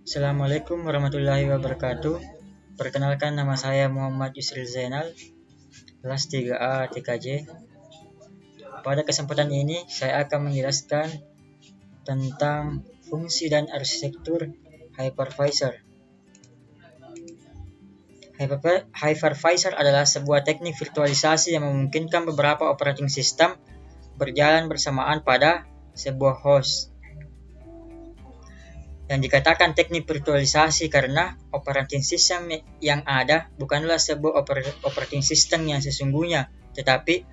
Assalamualaikum warahmatullahi wabarakatuh. Perkenalkan, nama saya Muhammad Yusril Zainal, kelas 3A TKJ. Pada kesempatan ini saya akan menjelaskan tentang fungsi dan arsitektur hypervisor. Hypervisor adalah sebuah teknik virtualisasi yang memungkinkan beberapa operating system berjalan bersamaan pada sebuah host. Yang dikatakan teknik virtualisasi karena operating system yang ada bukanlah sebuah operating system yang sesungguhnya, tetapi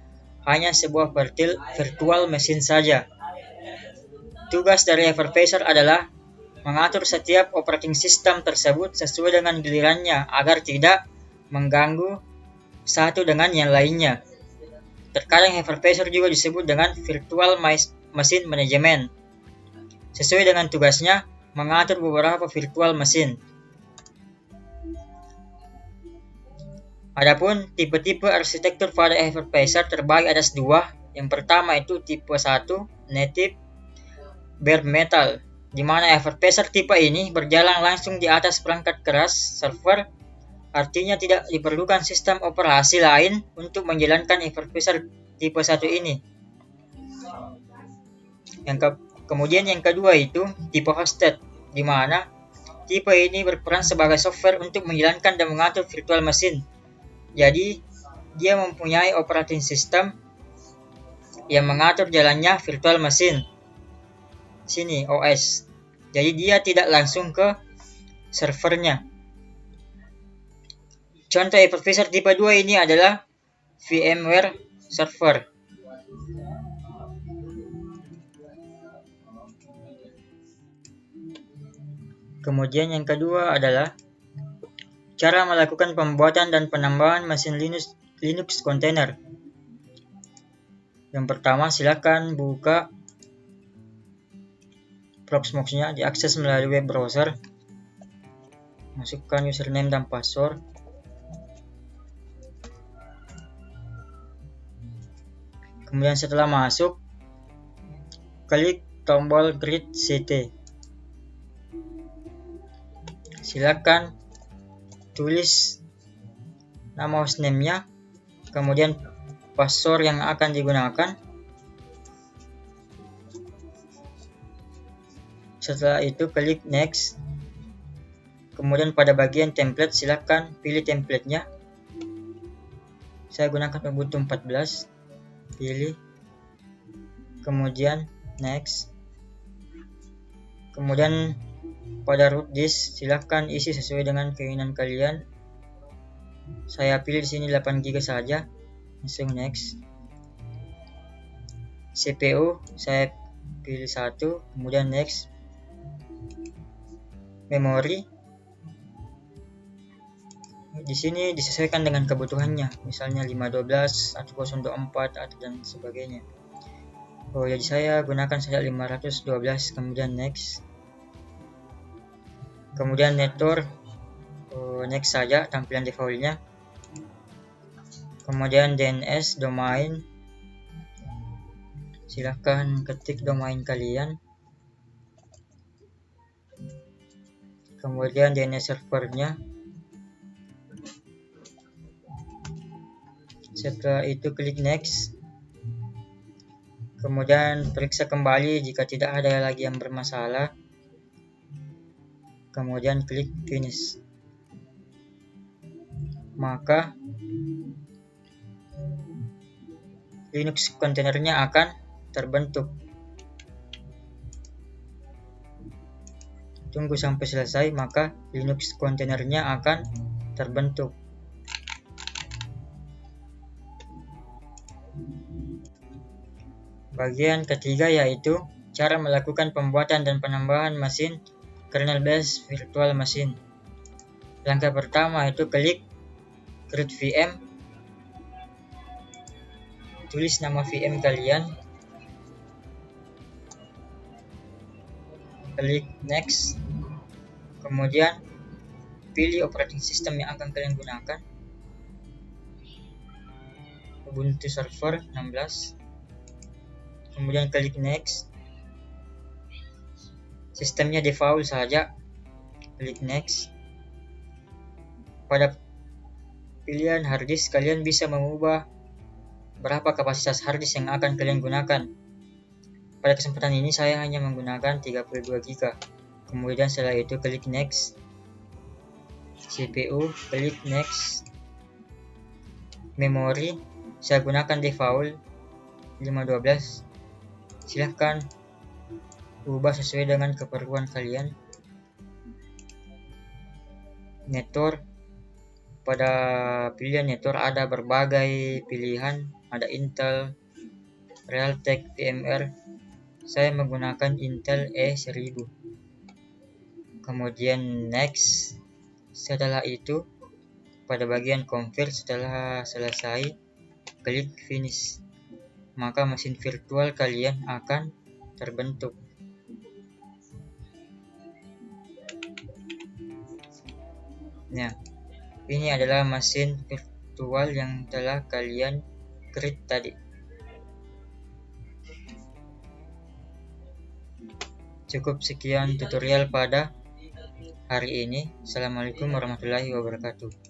hanya sebuah virtual machine saja. Tugas dari hypervisor adalah mengatur setiap operating system tersebut sesuai dengan gilirannya agar tidak mengganggu satu dengan yang lainnya. Terkadang hypervisor juga disebut dengan virtual machine management. Sesuai dengan tugasnya, mengatur beberapa virtual machine. Adapun tipe-tipe arsitektur pada hypervisor terbagi atas dua. Yang pertama itu tipe 1, native bare metal, di mana hypervisor tipe ini berjalan langsung di atas perangkat keras server, artinya tidak diperlukan sistem operasi lain untuk menjalankan hypervisor tipe 1 ini. Kemudian yang kedua itu tipe hosted, di mana tipe ini berperan sebagai software untuk menjalankan dan mengatur virtual machine. Jadi, dia mempunyai operating system yang mengatur jalannya virtual machine. Sini, OS. Jadi, dia tidak langsung ke servernya. Contoh hypervisor tipe 2 ini adalah VMware Server. Kemudian yang kedua adalah cara melakukan pembuatan dan penambahan mesin Linux container. Yang pertama, silakan buka Proxmox-nya, diakses melalui web browser. Masukkan username dan password. Kemudian setelah masuk, klik tombol Create CT. Silakan tulis nama hostname-nya, kemudian password yang akan digunakan. Setelah itu klik next. Kemudian pada bagian template silakan pilih template-nya. Saya gunakan Ubuntu 14. Pilih. Kemudian next. Kemudian pada root disk silakan isi sesuai dengan keinginan kalian. Saya pilih di sini 8 GB saja. Langsung next. CPU saya pilih 1, kemudian next. Memori di sini disesuaikan dengan kebutuhannya, misalnya 512, 1024 dan sebagainya. Jadi saya gunakan saja 512, kemudian next. Kemudian network, next saja tampilan defaultnya. Kemudian DNS domain, silahkan ketik domain kalian. Kemudian DNS servernya. Setelah itu klik next. Kemudian periksa kembali jika tidak ada lagi yang bermasalah. Kemudian klik finish. Maka Linux kontainernya akan terbentuk. Tunggu sampai selesai, maka Linux kontainernya akan terbentuk. Bagian ketiga yaitu cara melakukan pembuatan dan penambahan mesin kernel based virtual machine. Langkah pertama itu klik create VM. Tulis nama VM kalian. Klik next. Kemudian pilih operating system yang akan kalian gunakan. Ubuntu Server 16. Kemudian klik next. Sistemnya default saja. klik next. Pada pilihan harddisk, kalian bisa mengubah berapa kapasitas harddisk yang akan kalian gunakan. Pada kesempatan ini saya hanya menggunakan 32 GB. Kemudian setelah itu klik next. CPU, klik next. Memori, saya gunakan default 512. Silahkan ubah sesuai dengan keperluan kalian. Network, pada pilihan network ada berbagai pilihan, ada Intel, Realtek, VMware. Saya menggunakan Intel E1000. Kemudian next. Setelah itu pada bagian configure, setelah selesai klik finish, maka mesin virtual kalian akan terbentuk. Nah, ini adalah mesin virtual yang telah kalian create tadi. Cukup sekian tutorial pada hari ini. Assalamualaikum warahmatullahi wabarakatuh.